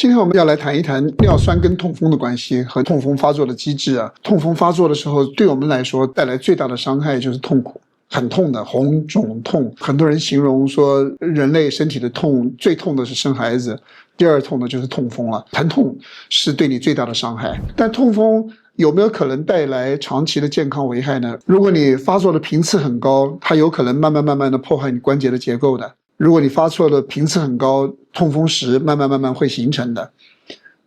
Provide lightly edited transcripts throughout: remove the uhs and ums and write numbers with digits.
今天我们要来谈一谈尿酸跟痛风的关系和痛风发作的机制啊。痛风发作的时候，对我们来说带来最大的伤害就是痛苦，很痛的红肿痛。很多人形容说，人类身体的痛最痛的是生孩子，第二痛的就是痛风了。疼痛是对你最大的伤害，但痛风有没有可能带来长期的健康危害呢？如果你发作的频次很高，它有可能慢慢的破坏你关节的结构的。如果你发作的频次很高，痛风石慢慢会形成的。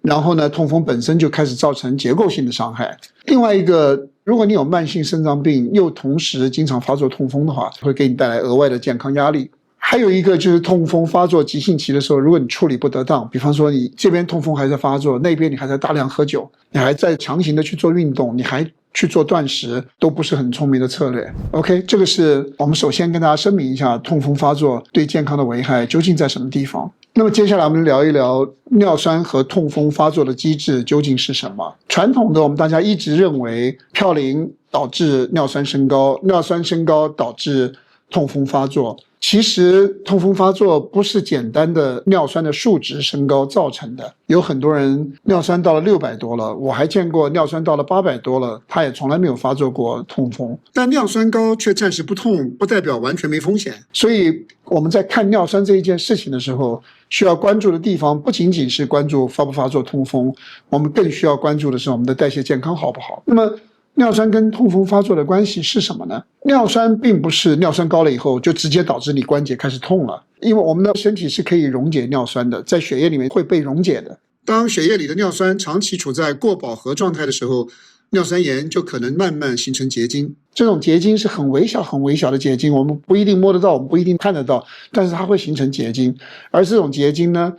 然后呢，痛风本身就开始造成结构性的伤害。另外一个，如果你有慢性肾脏病，又同时经常发作痛风的话，会给你带来额外的健康压力。还有一个就是痛风发作急性期的时候，如果你处理不得当，比方说你这边痛风还在发作，那边你还在大量喝酒，你还在强行的去做运动，你还去做断食，都不是很聪明的策略。OK， 这个是我们首先跟大家声明一下，痛风发作对健康的危害究竟在什么地方。那么接下来我们聊一聊尿酸和痛风发作的机制究竟是什么。传统的我们大家一直认为嘌呤导致尿酸升高，尿酸升高导致痛风发作。其实痛风发作不是简单的尿酸的数值升高造成的，有很多人尿酸到了600多了，我还见过尿酸到了800多了，他也从来没有发作过痛风。但尿酸高却暂时不痛，不代表完全没风险。所以我们在看尿酸这一件事情的时候，需要关注的地方不仅仅是关注发不发作痛风，我们更需要关注的是我们的代谢健康好不好。那么尿酸跟痛风发作的关系是什么呢？尿酸并不是尿酸高了以后就直接导致你关节开始痛了，因为我们的身体是可以溶解尿酸的，在血液里面会被溶解的。当血液里的尿酸长期处在过饱和状态的时候，尿酸盐就可能慢慢形成结晶。这种结晶是很微小的结晶，我们不一定摸得到，我们不一定看得到，但是它会形成结晶。而这种结晶呢，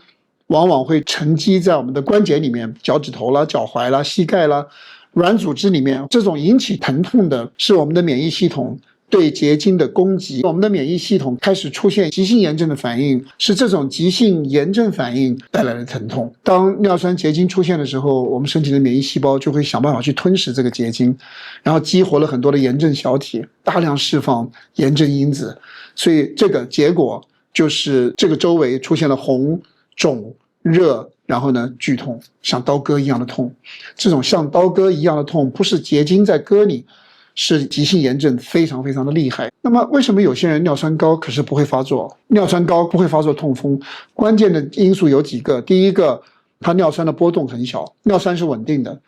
往往会沉积在我们的关节里面，脚趾头啦、脚踝啦、膝盖啦、软组织里面。这种引起疼痛的是我们的免疫系统对结晶的攻击，我们的免疫系统开始出现急性炎症的反应，是这种急性炎症反应带来的疼痛。当尿酸结晶出现的时候，我们身体的免疫细胞就会想办法去吞噬这个结晶，然后激活了很多的炎症小体，大量释放炎症因子，所以这个结果就是这个周围出现了红、肿、热，然后呢剧痛，像刀割一样的痛。这种像刀割一样的痛不是结晶在割你，是急性炎症，非常的厉害。那么为什么有些人尿酸高可是不会发作？尿酸高不会发作痛风，关键的因素有几个。第一个，它尿酸的波动很小，尿酸是稳定的。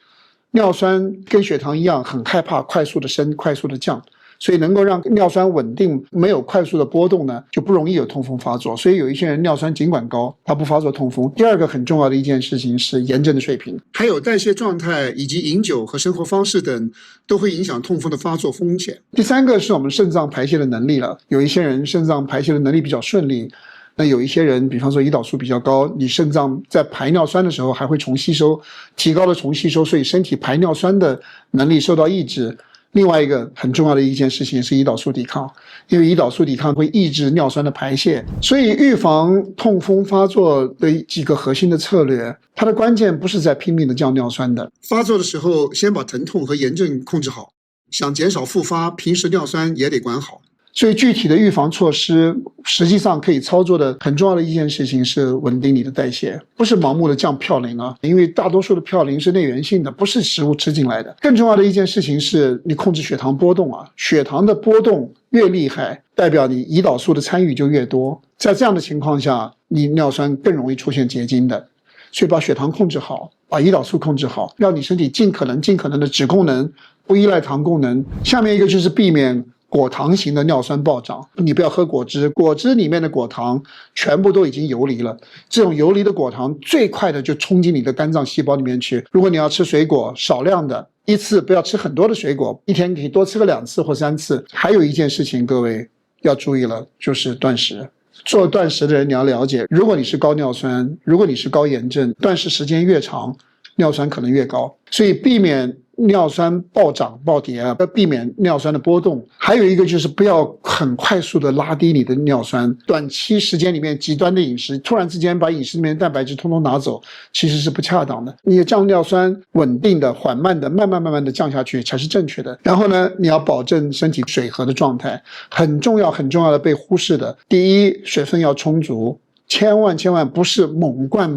尿酸跟血糖一样，很害怕快速的升，快速的降，所以能够让尿酸稳定，没有快速的波动呢，就不容易有痛风发作。所以有一些人尿酸尽管高，他不发作痛风。第二个很重要的一件事情是炎症的水平，还有代谢状态以及饮酒和生活方式等，都会影响痛风的发作风险。第三个是我们肾脏排泄的能力了，有一些人肾脏排泄的能力比较顺利，那有一些人比方说胰岛素比较高，你肾脏在排尿酸的时候还会重吸收，提高了重吸收，所以身体排尿酸的能力受到抑制。另外一个很重要的一件事情是胰岛素抵抗，因为胰岛素抵抗会抑制尿酸的排泄。所以预防痛风发作的几个核心的策略，它的关键不是在拼命的降尿酸的。发作的时候先把疼痛和炎症控制好，想减少复发，平时尿酸也得管好。所以具体的预防措施实际上可以操作的很重要的一件事情是稳定你的代谢，不是盲目的降嘌呤啊，因为大多数的嘌呤是内源性的，不是食物吃进来的。更重要的一件事情是你控制血糖波动啊，血糖的波动越厉害，代表你胰岛素的参与就越多，在这样的情况下，你尿酸更容易出现结晶的。所以把血糖控制好，把胰岛素控制好，让你身体尽可能的脂功能，不依赖糖功能。下面一个就是避免果糖型的尿酸暴涨，你不要喝果汁，果汁里面的果糖全部都已经游离了，这种游离的果糖最快的就冲进你的肝脏细胞里面去。如果你要吃水果，少量的，一次不要吃很多的水果，一天可以多吃个2次或3次。还有一件事情各位要注意了，就是断食。做断食的人你要了解，如果你是高尿酸，如果你是高炎症，断食时间越长，尿酸可能越高，所以避免尿酸暴涨暴跌啊，要避免尿酸的波动。还有一个就是不要很快速的拉低你的尿酸，短期时间里面极端的饮食，突然之间把饮食里面的蛋白质通通拿走，其实是不恰当的。你降尿酸稳定的、缓慢的、慢慢的降下去才是正确的。然后呢，你要保证身体水合的状态，很重要的被忽视的。第一，水分要充足。千万不是猛灌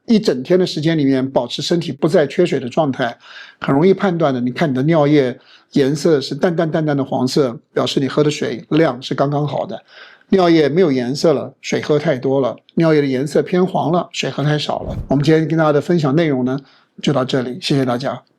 一整天的时间里面保持身体不在缺水的状态，很容易判断的。你看你的尿液颜色是淡淡的黄色，表示你喝的水量是刚刚好的。尿液没有颜色了，水喝太多了；尿液的颜色偏黄了，水喝太少了。我们今天跟大家的分享内容呢，就到这里，谢谢大家。